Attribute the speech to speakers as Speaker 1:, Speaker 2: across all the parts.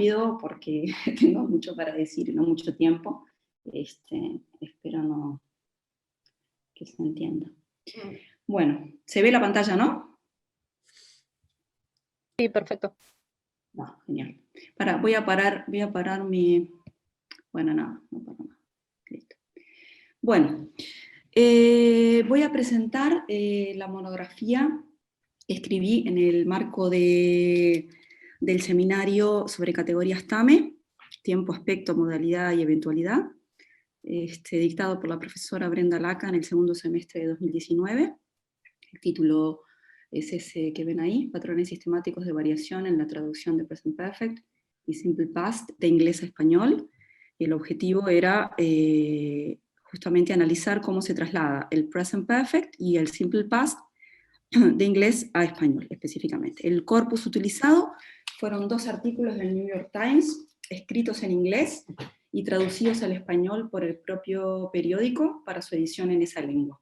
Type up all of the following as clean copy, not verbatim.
Speaker 1: rápido porque tengo mucho para decir y no mucho tiempo. Espero no que se entienda. Bueno, ¿se ve la pantalla, no?
Speaker 2: Sí, perfecto.
Speaker 1: No, genial. Voy a parar mi... Bueno, no paro más. Listo. Bueno, voy a presentar la monografía que escribí en el marco del seminario sobre categorías TAME, tiempo, aspecto, modalidad y eventualidad, dictado por la profesora Brenda Laca en el segundo semestre de 2019. El título es ese que ven ahí, Patrones sistemáticos de variación en la traducción de Present Perfect y Simple Past de inglés a español. El objetivo era justamente analizar cómo se traslada el Present Perfect y el Simple Past de inglés a español específicamente. El corpus utilizado fueron 2 artículos del New York Times, escritos en inglés y traducidos al español por el propio periódico para su edición en esa lengua.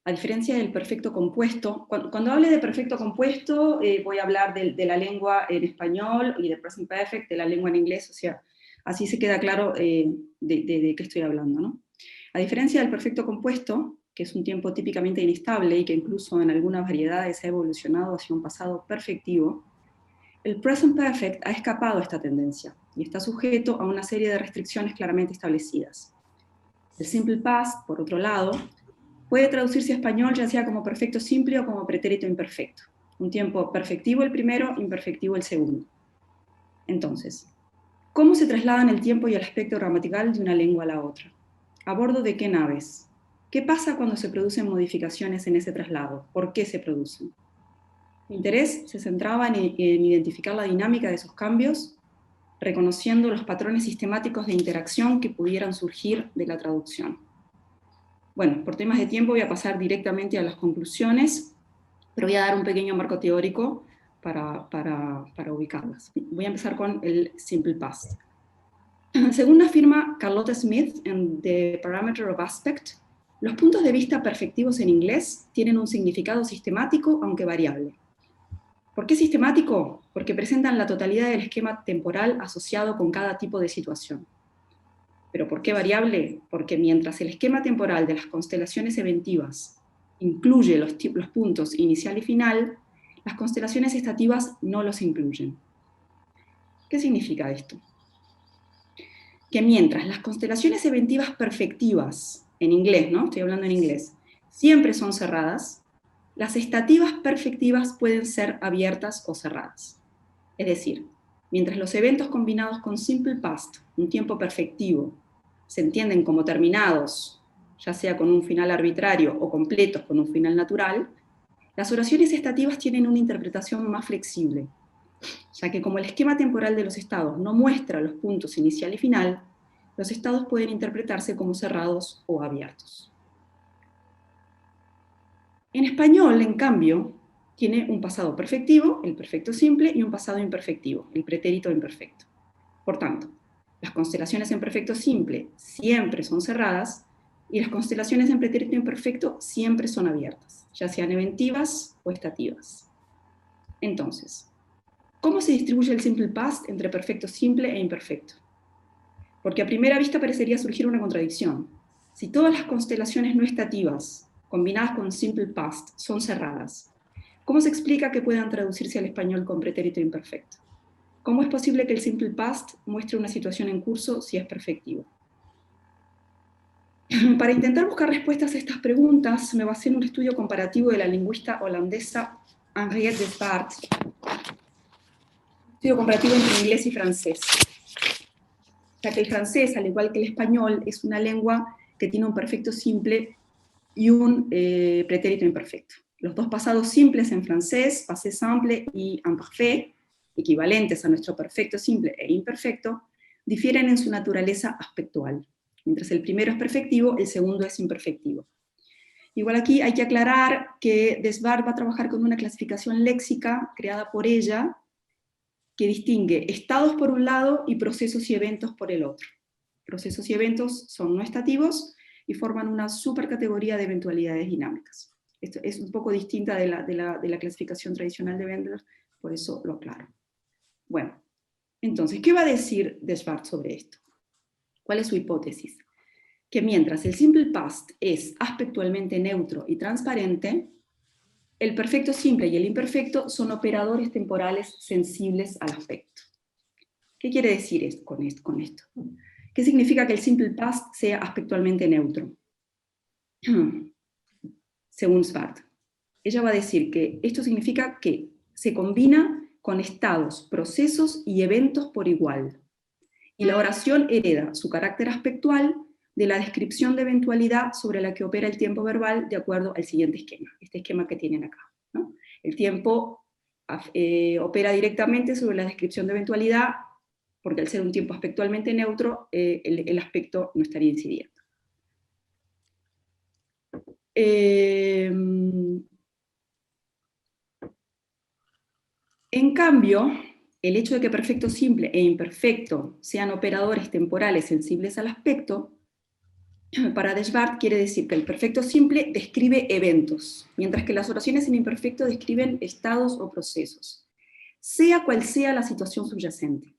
Speaker 1: A diferencia del perfecto compuesto, cuando hable de perfecto compuesto voy a hablar de la lengua en español y de present perfect de la lengua en inglés, o sea, así se queda claro de qué estoy hablando, ¿no? A diferencia del perfecto compuesto, que es un tiempo típicamente inestable y que incluso en algunas variedades ha evolucionado hacia un pasado perfectivo, el present perfect ha escapado a esta tendencia y está sujeto a una serie de restricciones claramente establecidas. El simple past, por otro lado, puede traducirse a español ya sea como perfecto simple o como pretérito imperfecto. Un tiempo perfectivo el primero, imperfectivo el segundo. Entonces, ¿cómo se trasladan el tiempo y el aspecto gramatical de una lengua a la otra? ¿A bordo de qué naves? ¿Qué pasa cuando se producen modificaciones en ese traslado? ¿Por qué se producen? Mi interés se centraba en identificar la dinámica de esos cambios, reconociendo los patrones sistemáticos de interacción que pudieran surgir de la traducción. Bueno, por temas de tiempo voy a pasar directamente a las conclusiones, pero voy a dar un pequeño marco teórico para ubicarlas. Voy a empezar con el Simple Past. Según afirma Carlotta Smith en The Parameter of Aspect, los puntos de vista perfectivos en inglés tienen un significado sistemático, aunque variable. ¿Por qué sistemático? Porque presentan la totalidad del esquema temporal asociado con cada tipo de situación. ¿Pero por qué variable? Porque mientras el esquema temporal de las constelaciones eventivas incluye los puntos inicial y final, las constelaciones estativas no los incluyen. ¿Qué significa esto? Que mientras las constelaciones eventivas perfectivas, en inglés, ¿no? Estoy hablando en inglés, siempre son cerradas, las estativas perfectivas pueden ser abiertas o cerradas. Es decir, mientras los eventos combinados con simple past, un tiempo perfectivo, se entienden como terminados, ya sea con un final arbitrario o completos con un final natural, las oraciones estativas tienen una interpretación más flexible, ya que como el esquema temporal de los estados no muestra los puntos inicial y final, los estados pueden interpretarse como cerrados o abiertos. En español, en cambio, tiene un pasado perfectivo, el perfecto simple, y un pasado imperfectivo, el pretérito imperfecto. Por tanto, las constelaciones en perfecto simple siempre son cerradas y las constelaciones en pretérito imperfecto siempre son abiertas, ya sean eventivas o estativas. Entonces, ¿cómo se distribuye el simple past entre perfecto simple e imperfecto? Porque a primera vista parecería surgir una contradicción. Si todas las constelaciones no estativas combinadas con simple past son cerradas, ¿cómo se explica que puedan traducirse al español con pretérito imperfecto? ¿Cómo es posible que el simple past muestre una situación en curso si es perfectivo? Para intentar buscar respuestas a estas preguntas, me basé en un estudio comparativo de la lingüista holandesa Henriette Desbarts, estudio comparativo entre inglés y francés, ya que el francés, al igual que el español, es una lengua que tiene un perfecto simple y un pretérito imperfecto. Los dos pasados simples en francés, passé simple y imparfait, equivalentes a nuestro perfecto simple e imperfecto, difieren en su naturaleza aspectual. Mientras el primero es perfectivo, el segundo es imperfectivo. Igual aquí hay que aclarar que Desbarts va a trabajar con una clasificación léxica creada por ella, que distingue estados por un lado y procesos y eventos por el otro. Procesos y eventos son no estativos y forman una supercategoría de eventualidades dinámicas. Esto es un poco distinta de la clasificación tradicional de Wendler, por eso lo aclaro. Bueno, Entonces, ¿qué va a decir Deshart sobre esto? ¿Cuál es su hipótesis? Que mientras el simple past es aspectualmente neutro y transparente, el perfecto simple y el imperfecto son operadores temporales sensibles al aspecto. ¿Qué quiere decir con esto? ¿Qué significa que el simple past sea aspectualmente neutro? Según Svart. Ella va a decir que esto significa que se combina con estados, procesos y eventos por igual. Y la oración hereda su carácter aspectual de la descripción de eventualidad sobre la que opera el tiempo verbal de acuerdo al siguiente esquema, este esquema que tienen acá, ¿no? El tiempo opera directamente sobre la descripción de eventualidad, porque al ser un tiempo aspectualmente neutro, el aspecto no estaría incidiendo. En cambio, el hecho de que perfecto simple e imperfecto sean operadores temporales sensibles al aspecto, para Deshart quiere decir que el perfecto simple describe eventos, mientras que las oraciones en imperfecto describen estados o procesos, sea cual sea la situación subyacente.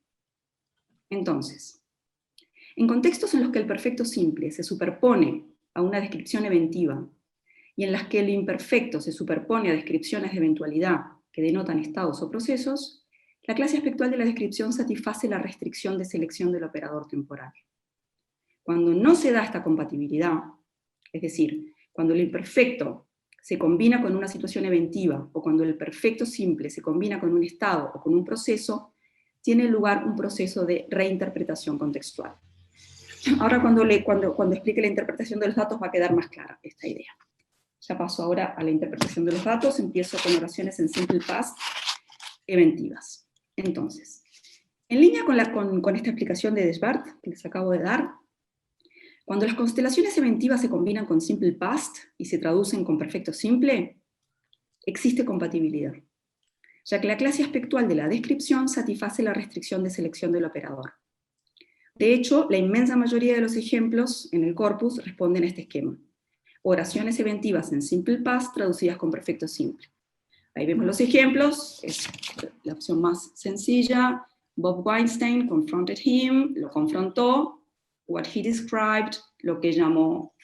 Speaker 1: Entonces, en contextos en los que el perfecto simple se superpone a una descripción eventiva y en las que el imperfecto se superpone a descripciones de eventualidad que denotan estados o procesos, la clase aspectual de la descripción satisface la restricción de selección del operador temporal. Cuando no se da esta compatibilidad, es decir, cuando el imperfecto se combina con una situación eventiva o cuando el perfecto simple se combina con un estado o con un proceso, tiene lugar un proceso de reinterpretación contextual. Ahora cuando explique la interpretación de los datos va a quedar más clara esta idea. Ya paso ahora a la interpretación de los datos, empiezo con oraciones en simple past eventivas. Entonces, en línea con esta explicación de Deshart que les acabo de dar, cuando las constelaciones eventivas se combinan con simple past y se traducen con perfecto simple, existe compatibilidad, ya que la clase aspectual de la descripción satisface la restricción de selección del operador. De hecho, la inmensa mayoría de los ejemplos en el corpus responden a este esquema. Oraciones eventivas en simple past traducidas con perfecto simple. Ahí vemos los ejemplos, es la opción más sencilla. Bob Weinstein confronted him, lo confrontó. What he described, lo que llamó.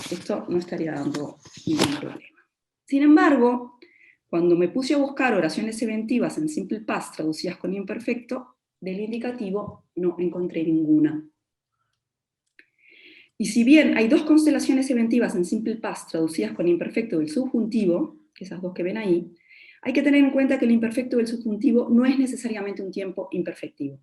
Speaker 1: Esto no estaría dando ningún problema. Sin embargo, cuando me puse a buscar oraciones eventivas en simple past traducidas con imperfecto, del indicativo no encontré ninguna. Y si bien hay dos constelaciones eventivas en simple past traducidas con imperfecto del subjuntivo, esas dos que ven ahí, hay que tener en cuenta que el imperfecto del subjuntivo no es necesariamente un tiempo imperfectivo.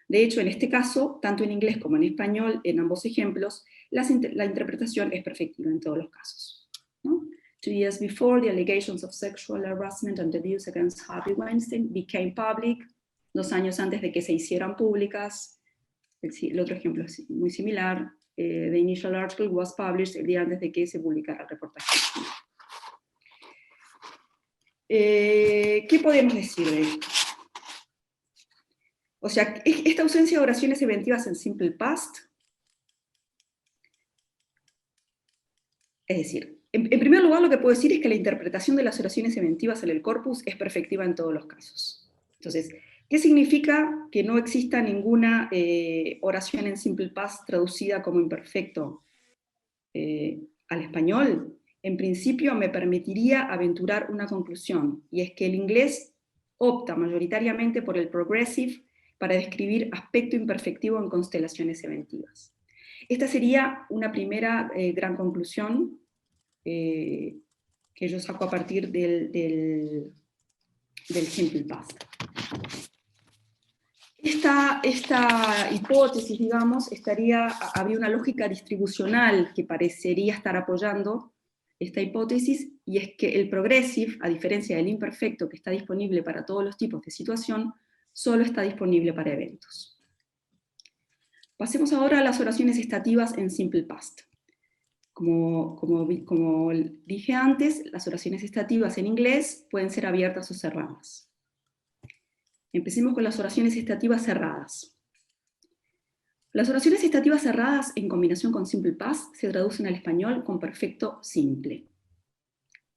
Speaker 1: De hecho, en este caso, tanto en inglés como en español, en ambos ejemplos, la interpretación es perfectiva en todos los casos, ¿no? 2 years before, the allegations of sexual harassment and abuse against Harvey Weinstein became public. 2 años antes de que se hicieran públicas. El otro ejemplo es muy similar. The initial article was published el día antes de que se publicara el reportaje. ¿Qué podemos decir de esto? O sea, esta ausencia de oraciones eventivas en simple past, es decir, en primer lugar lo que puedo decir es que la interpretación de las oraciones eventivas en el corpus es perfectiva en todos los casos. Entonces, ¿qué significa que no exista ninguna oración en simple past traducida como imperfecto al español? En principio me permitiría aventurar una conclusión, y es que el inglés opta mayoritariamente por el progressive para describir aspecto imperfectivo en constelaciones eventivas. Esta sería una primera gran conclusión que yo saco a partir del simple past. Esta hipótesis, digamos, habría una lógica distribucional que parecería estar apoyando esta hipótesis, y es que el progressive, a diferencia del imperfecto que está disponible para todos los tipos de situación, solo está disponible para eventos. Pasemos ahora a las oraciones estativas en simple past. Como dije antes, las oraciones estativas en inglés pueden ser abiertas o cerradas. Empecemos con las oraciones estativas cerradas. Las oraciones estativas cerradas en combinación con simple past se traducen al español con perfecto simple,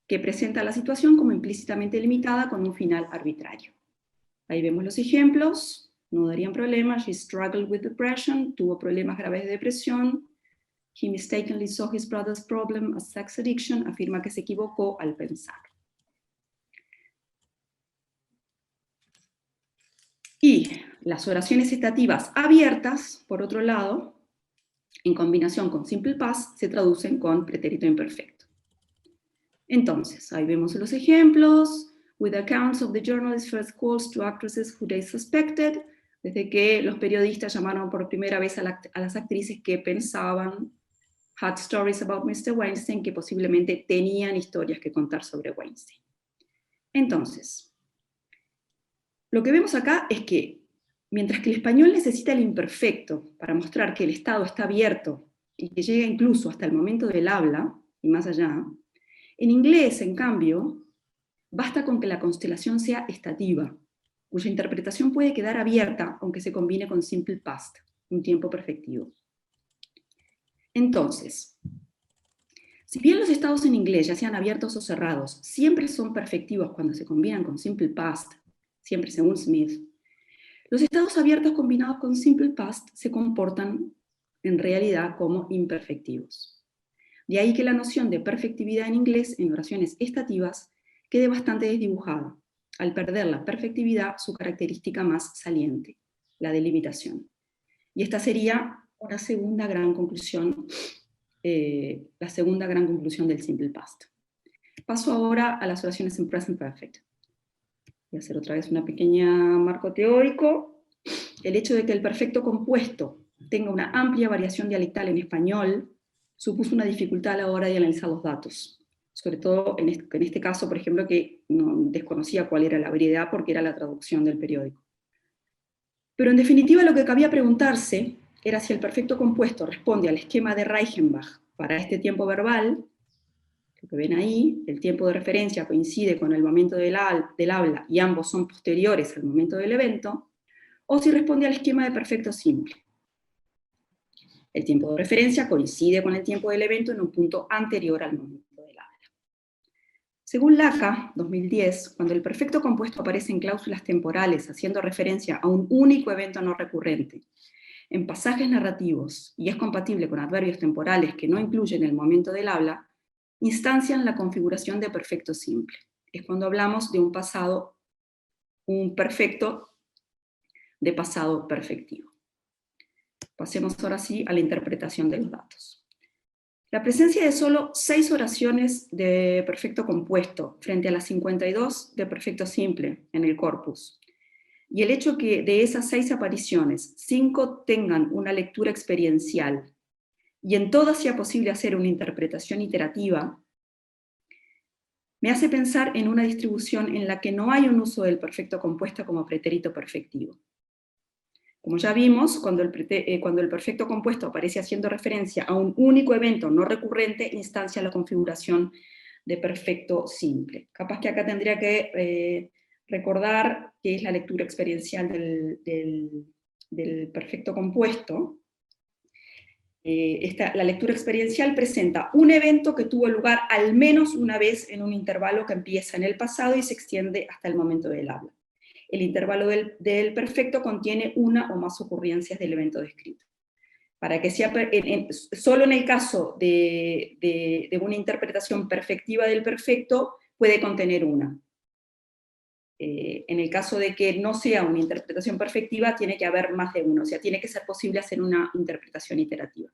Speaker 1: que presenta la situación como implícitamente limitada con un final arbitrario. Ahí vemos los ejemplos, no darían problemas. She struggled with depression, tuvo problemas graves de depresión. He mistakenly saw his brother's problem as sex addiction, afirma que se equivocó al pensar. Y las oraciones estativas abiertas, por otro lado, en combinación con simple past, se traducen con pretérito imperfecto. Entonces, ahí vemos los ejemplos. With accounts of the journalist's first calls to actresses who they suspected, desde que los periodistas llamaron por primera vez a las actrices que pensaban, had stories about Mr. Weinstein, que posiblemente tenían historias que contar sobre Weinstein. Entonces, lo que vemos acá es que, mientras que el español necesita el imperfecto para mostrar que el estado está abierto y que llega incluso hasta el momento del habla, y más allá, en inglés, en cambio, basta con que la constelación sea estativa, cuya interpretación puede quedar abierta aunque se combine con simple past, un tiempo perfectivo. Entonces, si bien los estados en inglés, ya sean abiertos o cerrados, siempre son perfectivos cuando se combinan con simple past, siempre según Smith, los estados abiertos combinados con simple past se comportan en realidad como imperfectivos. De ahí que la noción de perfectividad en inglés en oraciones estativas quede bastante desdibujada, al perder la perfectividad su característica más saliente, la delimitación. Y esta sería una segunda gran conclusión, la segunda gran conclusión del simple past. Paso ahora a las oraciones en present perfect. Voy a hacer otra vez una pequeña marco teórico. El hecho de que el perfecto compuesto tenga una amplia variación dialectal en español supuso una dificultad a la hora de analizar los datos. Sobre todo en este caso, por ejemplo, que no desconocía cuál era la variedad porque era la traducción del periódico. Pero en definitiva lo que cabía preguntarse era si el perfecto compuesto responde al esquema de Reichenbach para este tiempo verbal, lo que ven ahí, el tiempo de referencia coincide con el momento del habla y ambos son posteriores al momento del evento, o si responde al esquema de perfecto simple. El tiempo de referencia coincide con el tiempo del evento en un punto anterior al momento del habla. Según Laca, 2010, cuando el perfecto compuesto aparece en cláusulas temporales haciendo referencia a un único evento no recurrente, en pasajes narrativos, y es compatible con adverbios temporales que no incluyen el momento del habla, instancian la configuración de perfecto simple. Es cuando hablamos de un perfecto de pasado perfectivo. Pasemos ahora sí a la interpretación de los datos. La presencia de solo 6 oraciones de perfecto compuesto frente a las 52 de perfecto simple en el corpus, y el hecho que de esas 6 apariciones, 5 tengan una lectura experiencial, y en todas sea posible hacer una interpretación iterativa, me hace pensar en una distribución en la que no hay un uso del perfecto compuesto como pretérito perfectivo. Como ya vimos, cuando el perfecto compuesto aparece haciendo referencia a un único evento no recurrente, instancia la configuración de perfecto simple. Capaz que acá tendría que recordar qué es la lectura experiencial del perfecto compuesto. La lectura experiencial presenta un evento que tuvo lugar al menos una vez en un intervalo que empieza en el pasado y se extiende hasta el momento del habla. El intervalo del perfecto contiene una o más ocurrencias del evento descrito. Para que sea, solo en el caso de una interpretación perfectiva del perfecto, puede contener una. En el caso de que no sea una interpretación perfectiva, tiene que haber más de uno, o sea, tiene que ser posible hacer una interpretación iterativa,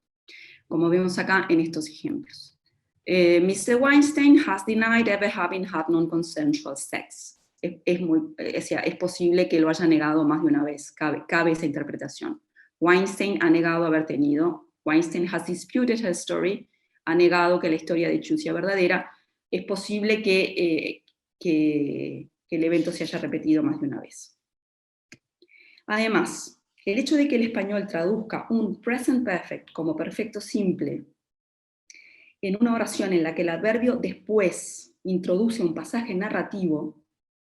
Speaker 1: como vemos acá en estos ejemplos. Mr. Weinstein has denied ever having had non-consensual sex. Es posible que lo haya negado más de una vez, cabe esa interpretación. Weinstein ha negado haber tenido, Weinstein has disputed her story, ha negado que la historia de Chu sea verdadera. Es posible que el evento se haya repetido más de una vez. Además, el hecho de que el español traduzca un present perfect como perfecto simple en una oración en la que el adverbio después introduce un pasaje narrativo,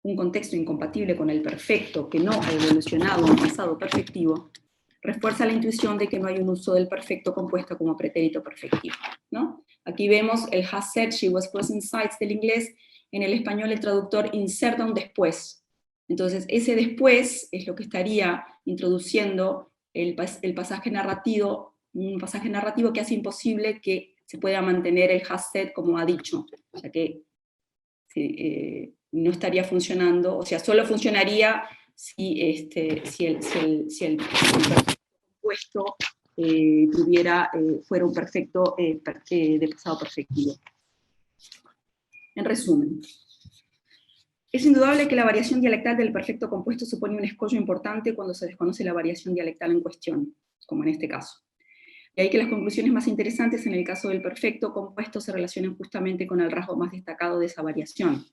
Speaker 1: un contexto incompatible con el perfecto que no ha evolucionado en pasado perfectivo, refuerza la intuición de que no hay un uso del perfecto compuesto como pretérito perfectivo, ¿no? Aquí vemos el has said she was present sites del inglés. En el español el traductor inserta un después Entonces, ese después es lo que estaría introduciendo el pasaje narrativo, un pasaje narrativo que hace imposible que se pueda mantener el has said como ha dicho, o sea que no estaría funcionando, o sea, solo funcionaría si el perfecto compuesto fuera un perfecto de pasado perfectivo. En resumen, es indudable que la variación dialectal del perfecto compuesto supone un escollo importante cuando se desconoce la variación dialectal en cuestión, como en este caso. De ahí que las conclusiones más interesantes en el caso del perfecto compuesto se relacionen justamente con el rasgo más destacado de esa variación,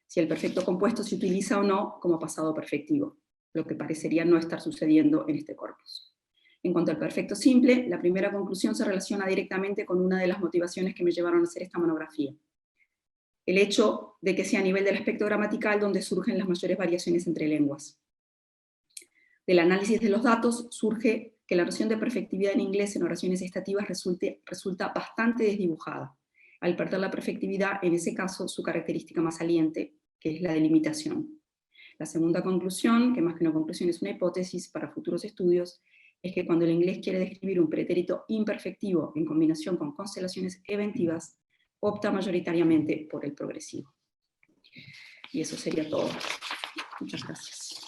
Speaker 1: si el perfecto compuesto se utiliza o no como pasado perfectivo, lo que parecería no estar sucediendo en este corpus. En cuanto al perfecto simple, la primera conclusión se relaciona directamente con una de las motivaciones que me llevaron a hacer esta monografía. El hecho de que sea a nivel del aspecto gramatical donde surgen las mayores variaciones entre lenguas. Del análisis de los datos surge que la noción de perfectividad en inglés en oraciones estativas resulta bastante desdibujada, al perder la perfectividad, en ese caso, su característica más saliente, que es la delimitación. La segunda conclusión, que más que una conclusión es una hipótesis para futuros estudios, es que cuando el inglés quiere describir un pretérito imperfectivo en combinación con constelaciones eventivas, opta mayoritariamente por el progresivo. Y eso sería todo. Muchas gracias.